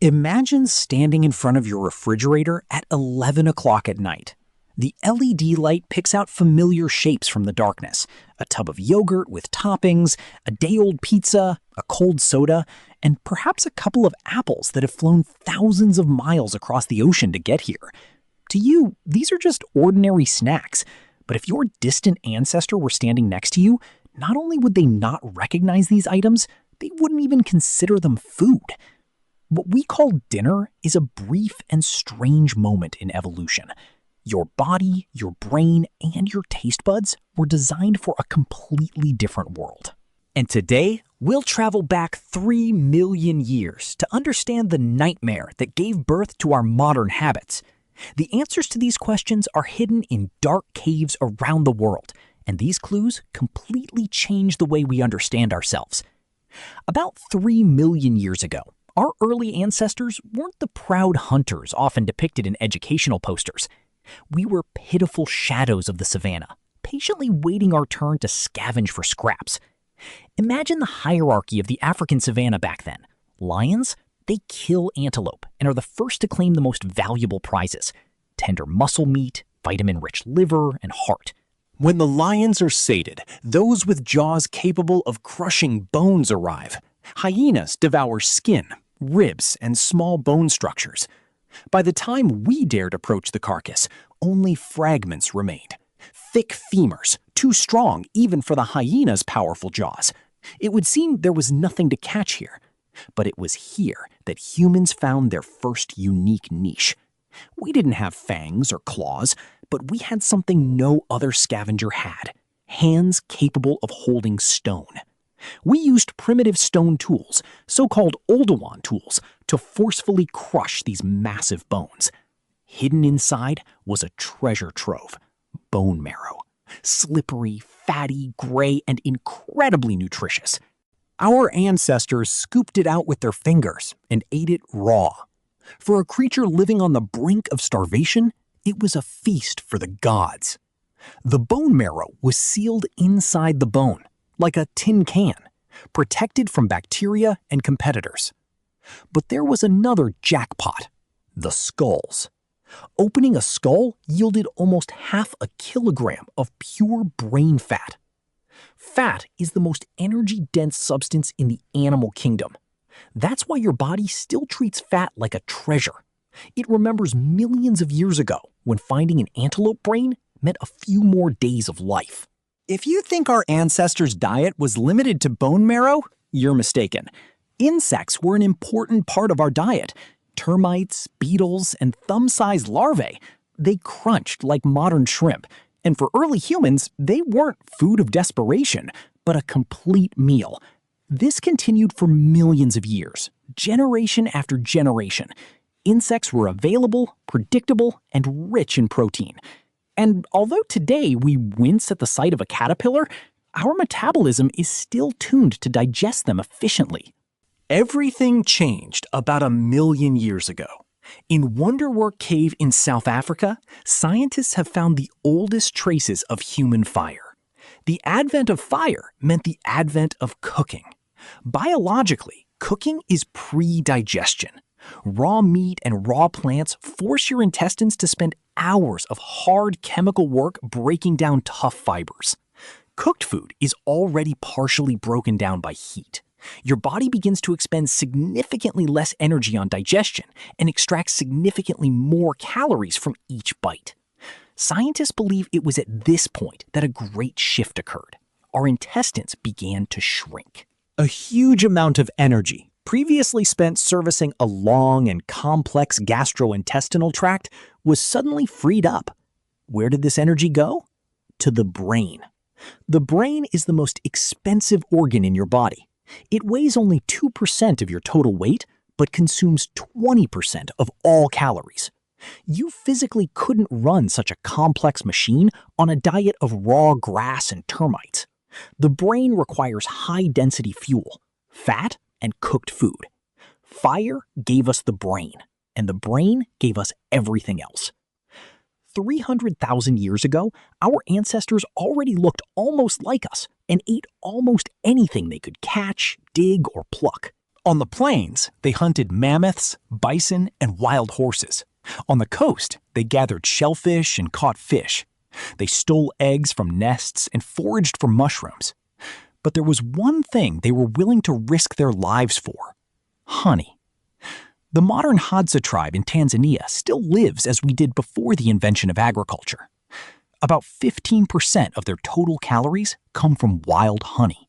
Imagine standing in front of your refrigerator at 11 o'clock at night. The LED light picks out familiar shapes from the darkness. A tub of yogurt with toppings, a day-old pizza, a cold soda, and perhaps a couple of apples that have flown thousands of miles across the ocean to get here. To you, these are just ordinary snacks. But if your distant ancestor were standing next to you, not only would they not recognize these items, they wouldn't even consider them food. What we call dinner is a brief and strange moment in evolution. Your body, your brain, and your taste buds were designed for a completely different world. And today, we'll travel back 3 million years to understand the nightmare that gave birth to our modern habits. The answers to these questions are hidden in dark caves around the world, and these clues completely change the way we understand ourselves. About 3 million years ago, our early ancestors weren't the proud hunters often depicted in educational posters. We were pitiful shadows of the savannah, patiently waiting our turn to scavenge for scraps. Imagine the hierarchy of the African savannah back then. Lions, they kill antelope and are the first to claim the most valuable prizes: tender muscle meat, vitamin-rich liver, and heart. When the lions are sated, those with jaws capable of crushing bones arrive. Hyenas devour skin, ribs, and small bone structures. By the time we dared approach the carcass, only fragments remained. Thick femurs, too strong even for the hyena's powerful jaws. It would seem there was nothing to catch here. But it was here that humans found their first unique niche. We didn't have fangs or claws, but we had something no other scavenger had: hands capable of holding stone. We used primitive stone tools, so-called Oldowan tools, to forcefully crush these massive bones. Hidden inside was a treasure trove: bone marrow. Slippery, fatty, gray, and incredibly nutritious. Our ancestors scooped it out with their fingers and ate it raw. For a creature living on the brink of starvation, it was a feast for the gods. The bone marrow was sealed inside the bone, like a tin can, protected from bacteria and competitors. But there was another jackpot: the skulls. Opening a skull yielded almost 1/2 kilogram of pure brain fat. Fat is the most energy-dense substance in the animal kingdom. That's why your body still treats fat like a treasure. It remembers millions of years ago when finding an antelope brain meant a few more days of life. If you think our ancestors' diet was limited to bone marrow, you're mistaken. Insects were an important part of our diet. Termites, beetles, and thumb-sized larvae. They crunched like modern shrimp. And for early humans, they weren't food of desperation, but a complete meal. This continued for millions of years, generation after generation. Insects were available, predictable, and rich in protein. And although today we wince at the sight of a caterpillar, our metabolism is still tuned to digest them efficiently. Everything changed about 1 million years ago. In Wonderwork Cave in South Africa, scientists have found the oldest traces of human fire. The advent of fire meant the advent of cooking. Biologically, cooking is pre-digestion. Raw meat and raw plants force your intestines to spend hours of hard chemical work breaking down tough fibers. Cooked food is already partially broken down by heat. Your body begins to expend significantly less energy on digestion and extracts significantly more calories from each bite. Scientists believe it was at this point that a great shift occurred. Our intestines began to shrink. A huge amount of energy, previously spent servicing a long and complex gastrointestinal tract, was suddenly freed up. Where did this energy go? To the brain. The brain is the most expensive organ in your body. It weighs only 2% of your total weight, but consumes 20% of all calories. You physically couldn't run such a complex machine on a diet of raw grass and termites. The brain requires high-density fuel, fat, and cooked food. Fire gave us the brain, and the brain gave us everything else. 300,000 years ago, our ancestors already looked almost like us and ate almost anything they could catch, dig, or pluck. On the plains, they hunted mammoths, bison, and wild horses. On the coast, they gathered shellfish and caught fish. They stole eggs from nests and foraged for mushrooms. But there was one thing they were willing to risk their lives for: honey. The modern Hadza tribe in Tanzania still lives as we did before the invention of agriculture. About 15% of their total calories come from wild honey.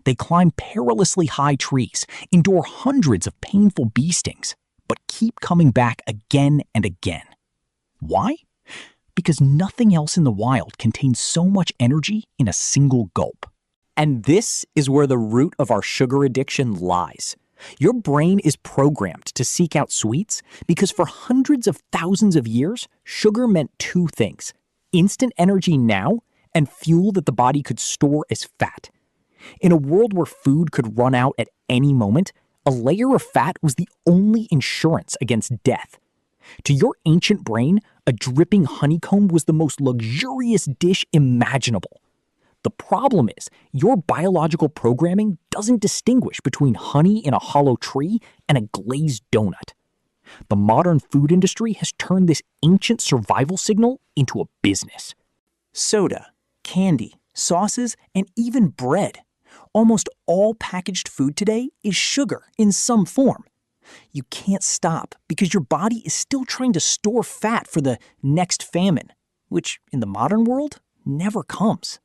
They climb perilously high trees, endure hundreds of painful bee stings, but keep coming back again and again. Why? Because nothing else in the wild contains so much energy in a single gulp. And this is where the root of our sugar addiction lies. Your brain is programmed to seek out sweets because for hundreds of thousands of years, sugar meant two things: instant energy now and fuel that the body could store as fat. In a world where food could run out at any moment, a layer of fat was the only insurance against death. To your ancient brain, a dripping honeycomb was the most luxurious dish imaginable. The problem is, your biological programming doesn't distinguish between honey in a hollow tree and a glazed donut. The modern food industry has turned this ancient survival signal into a business. Soda, candy, sauces, and even bread. Almost all packaged food today is sugar in some form. You can't stop because your body is still trying to store fat for the next famine, which in the modern world never comes.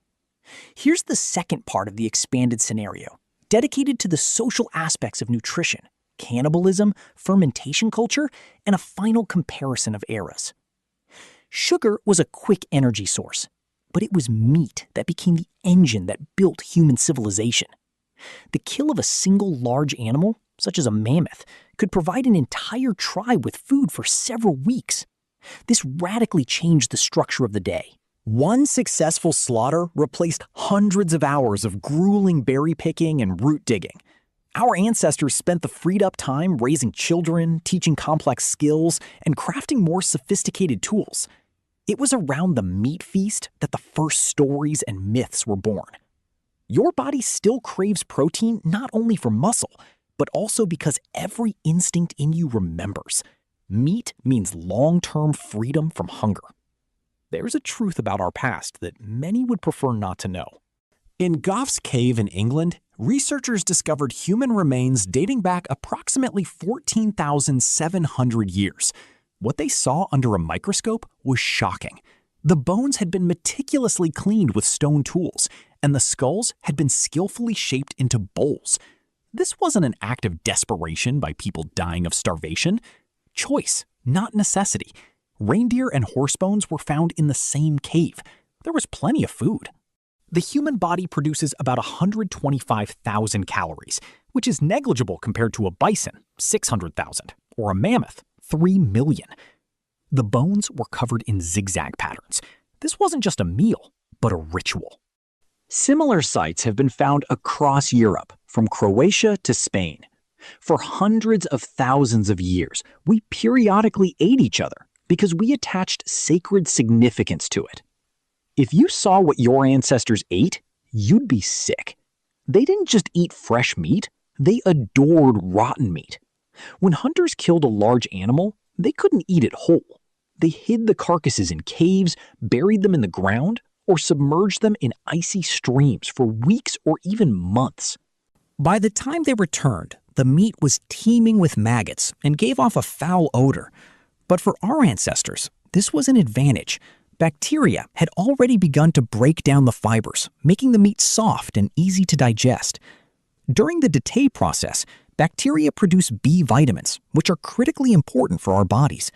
Here's the second part of the expanded scenario, dedicated to the social aspects of nutrition, cannibalism, fermentation culture, and a final comparison of eras. Sugar was a quick energy source, but it was meat that became the engine that built human civilization. The kill of a single large animal, such as a mammoth, could provide an entire tribe with food for several weeks. This radically changed the structure of the day. One successful slaughter replaced hundreds of hours of grueling berry picking and root digging. Our ancestors spent the freed-up time raising children, teaching complex skills, and crafting more sophisticated tools. It was around the meat feast that the first stories and myths were born. Your body still craves protein not only for muscle, but also because every instinct in you remembers. Meat means long-term freedom from hunger. There's a truth about our past that many would prefer not to know. In Gough's Cave in England, researchers discovered human remains dating back approximately 14,700 years. What they saw under a microscope was shocking. The bones had been meticulously cleaned with stone tools, and the skulls had been skillfully shaped into bowls. This wasn't an act of desperation by people dying of starvation. Choice, not necessity. Reindeer and horse bones were found in the same cave. There was plenty of food. The human body produces about 125,000 calories, which is negligible compared to a bison, 600,000, or a mammoth, 3 million. The bones were covered in zigzag patterns. This wasn't just a meal, but a ritual. Similar sites have been found across Europe, from Croatia to Spain. For hundreds of thousands of years, we periodically ate each other because we attached sacred significance to it. If you saw what your ancestors ate, you'd be sick. They didn't just eat fresh meat, they adored rotten meat. When hunters killed a large animal, they couldn't eat it whole. They hid the carcasses in caves, buried them in the ground, or submerged them in icy streams for weeks or even months. By the time they returned, the meat was teeming with maggots and gave off a foul odor. But for our ancestors, this was an advantage. Bacteria had already begun to break down the fibers, making the meat soft and easy to digest. During the dété process, bacteria produce B vitamins, which are critically important for our bodies.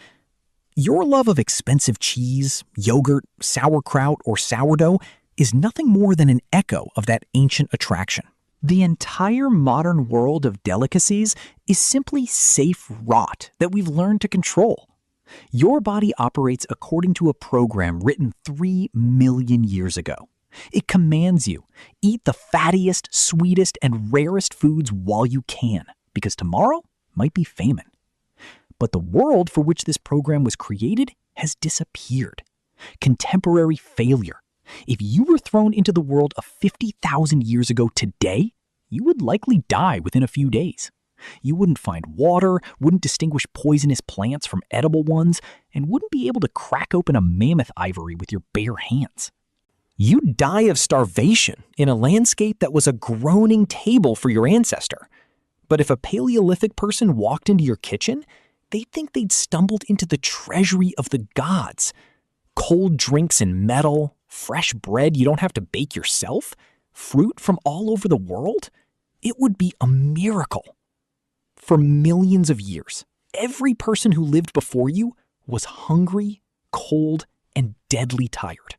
Your love of expensive cheese, yogurt, sauerkraut, or sourdough is nothing more than an echo of that ancient attraction. The entire modern world of delicacies is simply safe rot that we've learned to control. Your body operates according to a program written 3 million years ago. It commands you, eat the fattiest, sweetest, and rarest foods while you can, because tomorrow might be famine. But the world for which this program was created has disappeared. Contemporary failure. If you were thrown into the world of 50,000 years ago today, you would likely die within a few days. You wouldn't find water, wouldn't distinguish poisonous plants from edible ones, and wouldn't be able to crack open a mammoth ivory with your bare hands. You'd die of starvation in a landscape that was a groaning table for your ancestor. But if a Paleolithic person walked into your kitchen, they'd think they'd stumbled into the treasury of the gods. Cold drinks in metal, fresh bread you don't have to bake yourself, fruit from all over the world. It would be a miracle. For millions of years, every person who lived before you was hungry, cold, and deadly tired.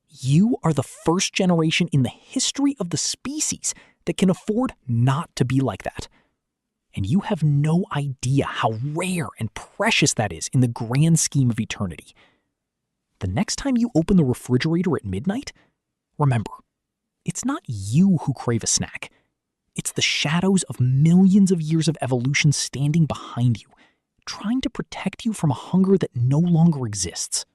You are the first generation in the history of the species that can afford not to be like that. And you have no idea how rare and precious that is in the grand scheme of eternity. The next time you open the refrigerator at midnight, remember, it's not you who crave a snack. It's the shadows of millions of years of evolution standing behind you, trying to protect you from a hunger that no longer exists.